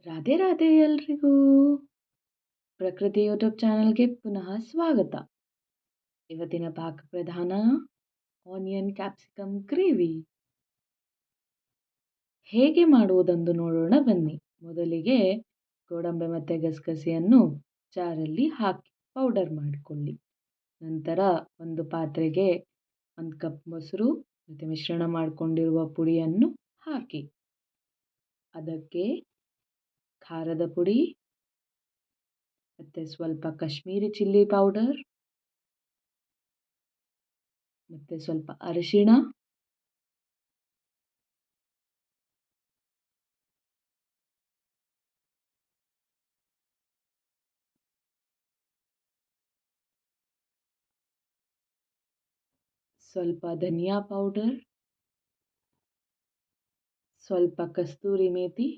ರಾಧೆ ರಾಧೆ ಎಲ್ರಿಗೂ. ಪ್ರಕೃತಿ ಯೂಟ್ಯೂಬ್ ಚಾನಲ್ಗೆ ಪುನಃ ಸ್ವಾಗತ. ಇವತ್ತಿನ ಪಾಕ ಪ್ರಧಾನ ಆನಿಯನ್ ಕ್ಯಾಪ್ಸಿಕಮ್ ಗ್ರೇವಿ. ಹೇಗೆ ಮಾಡುವುದೆಂದು ನೋಡೋಣ ಬನ್ನಿ. ಮೊದಲಿಗೆ ಗೋಡಂಬಿ ಮತ್ತು ಗಸಗಸೆಯನ್ನು ಜಾರಲ್ಲಿ ಹಾಕಿ ಪೌಡರ್ ಮಾಡಿಕೊಳ್ಳಿ. ನಂತರ ಒಂದು ಪಾತ್ರೆಗೆ 1 ಕಪ್ ಮೊಸರು ಮತ್ತು ಮಿಶ್ರಣ ಮಾಡಿಕೊಂಡಿರುವ ಪುಡಿಯನ್ನು ಹಾಕಿ. ಅದಕ್ಕೆ ಖಾರದ ಪುಡಿ ಮತ್ತು ಸ್ವಲ್ಪ ಕಾಶ್ಮೀರಿ ಚಿಲ್ಲಿ ಪೌಡರ್ ಮತ್ತು ಸ್ವಲ್ಪ ಅರಿಶಿಣ, ಸ್ವಲ್ಪ ಧನಿಯಾ ಪೌಡರ್, ಸ್ವಲ್ಪ ಕಸ್ತೂರಿ ಮೇಥಿ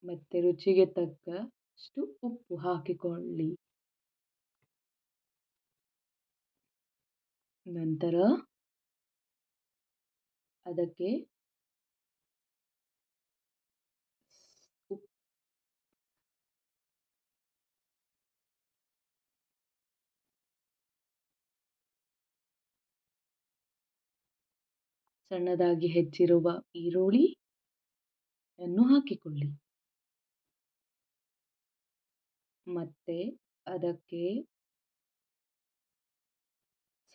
ಮತ್ತು ರುಚಿಗೆ ತಕ್ಕಷ್ಟು ಉಪ್ಪು ಹಾಕಿಕೊಳ್ಳಿ. ನಂತರ ಅದಕ್ಕೆ ಸಣ್ಣದಾಗಿ ಹೆಚ್ಚಿರುವ ಈರುಳ್ಳಿಯನ್ನು ಹಾಕಿಕೊಳ್ಳಿ. ಮತ್ತೆ ಅದಕ್ಕೆ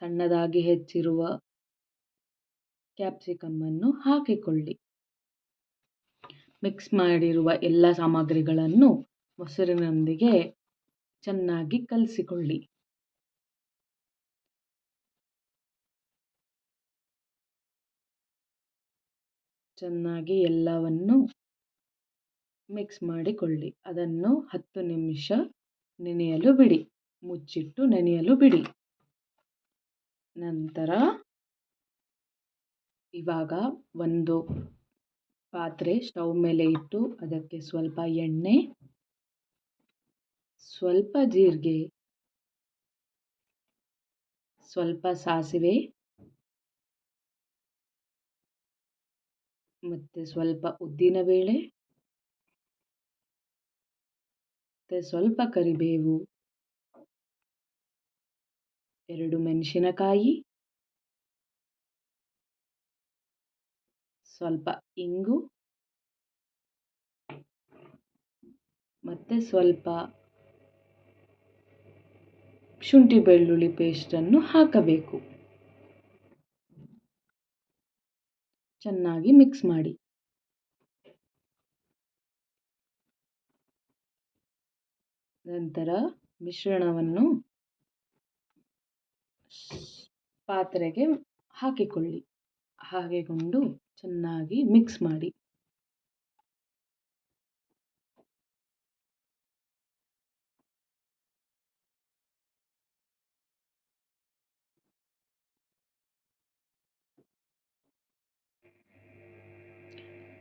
ಸಣ್ಣದಾಗಿ ಹೆಚ್ಚಿರುವ ಕ್ಯಾಪ್ಸಿಕಮ್ ಅನ್ನು ಹಾಕಿಕೊಳ್ಳಿ. ಮಿಕ್ಸ್ ಮಾಡಿರುವ ಎಲ್ಲ ಸಾಮಗ್ರಿಗಳನ್ನು ಮೊಸರಿನೊಂದಿಗೆ ಚೆನ್ನಾಗಿ ಕಲಸಿಕೊಳ್ಳಿ. ಚೆನ್ನಾಗಿ ಎಲ್ಲವನ್ನು ಮಿಕ್ಸ್ ಮಾಡಿಕೊಳ್ಳಿ. ಅದನ್ನು 10 ನಿಮಿಷ ನೆನೆಯಲು ಬಿಡಿ. ಮುಚ್ಚಿಟ್ಟು ನೆನೆಯಲು ಬಿಡಿ. ನಂತರ ಇವಾಗ ಒಂದು ಪಾತ್ರೆ ಸ್ಟವ್ ಮೇಲೆ ಇಟ್ಟು ಅದಕ್ಕೆ ಸ್ವಲ್ಪ ಎಣ್ಣೆ, ಸ್ವಲ್ಪ ಜೀರಿಗೆ, ಸ್ವಲ್ಪ ಸಾಸಿವೆ ಮತ್ತು ಸ್ವಲ್ಪ ಉದ್ದಿನಬೇಳೆ ಮತ್ತು ಸ್ವಲ್ಪ ಕರಿಬೇವು, 2 ಮೆಣಸಿನಕಾಯಿ, ಸ್ವಲ್ಪ ಇಂಗು ಮತ್ತು ಸ್ವಲ್ಪ ಶುಂಠಿ ಬೆಳ್ಳುಳ್ಳಿ ಪೇಸ್ಟನ್ನು ಹಾಕಬೇಕು. ಚೆನ್ನಾಗಿ ಮಿಕ್ಸ್ ಮಾಡಿ. ನಂತರ ಮಿಶ್ರಣವನ್ನು ಪಾತ್ರೆಗೆ ಹಾಕಿಕೊಳ್ಳಿ. ಹಾಕಿಕೊಂಡು ಚೆನ್ನಾಗಿ ಮಿಕ್ಸ್ ಮಾಡಿ.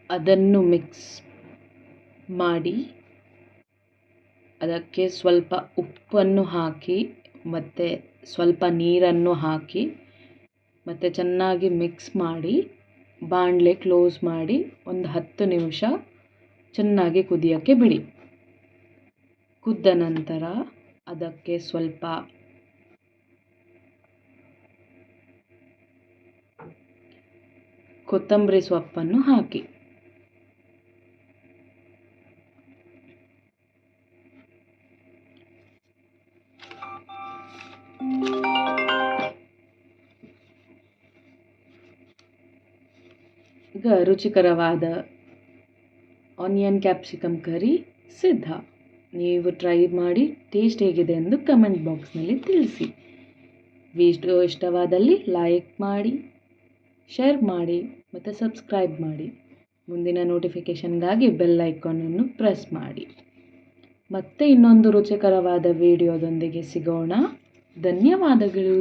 ಅದನ್ನು ಮಿಕ್ಸ್ ಮಾಡಿ ಅದಕ್ಕೆ ಸ್ವಲ್ಪ ಉಪ್ಪನ್ನು ಹಾಕಿ ಮತ್ತು ಸ್ವಲ್ಪ ನೀರನ್ನು ಹಾಕಿ ಮತ್ತು ಚೆನ್ನಾಗಿ ಮಿಕ್ಸ್ ಮಾಡಿ ಬಾಣಲೆ ಕ್ಲೋಸ್ ಮಾಡಿ ಒಂದು 10 ನಿಮಿಷ ಚೆನ್ನಾಗಿ ಕುದಿಯೋಕ್ಕೆ ಬಿಡಿ. ಕುದ್ದ ನಂತರ ಅದಕ್ಕೆ ಸ್ವಲ್ಪ ಕೊತ್ತಂಬರಿ ಸೊಪ್ಪನ್ನು ಹಾಕಿ. ಈಗ ರುಚಿಕರವಾದ ಆನಿಯನ್ ಕ್ಯಾಪ್ಸಿಕಮ್ ಕರಿ ಸಿದ್ಧ. ನೀವು ಟ್ರೈ ಮಾಡಿ ಟೇಸ್ಟ್ ಹೇಗಿದೆ ಎಂದು ಕಮೆಂಟ್ ಬಾಕ್ಸ್ನಲ್ಲಿ ತಿಳಿಸಿ. ವಿಡಿಯೋ ಇಷ್ಟವಾದಲ್ಲಿ ಲೈಕ್ ಮಾಡಿ, ಶೇರ್ ಮಾಡಿ ಮತ್ತು ಸಬ್ಸ್ಕ್ರೈಬ್ ಮಾಡಿ. ಮುಂದಿನ ನೋಟಿಫಿಕೇಷನ್ಗಾಗಿ ಬೆಲ್ ಐಕಾನನ್ನು ಪ್ರೆಸ್ ಮಾಡಿ. ಮತ್ತೆ ಇನ್ನೊಂದು ರುಚಿಕರವಾದ ವಿಡಿಯೋದೊಂದಿಗೆ ಸಿಗೋಣ. ಧನ್ಯವಾದಗಳು.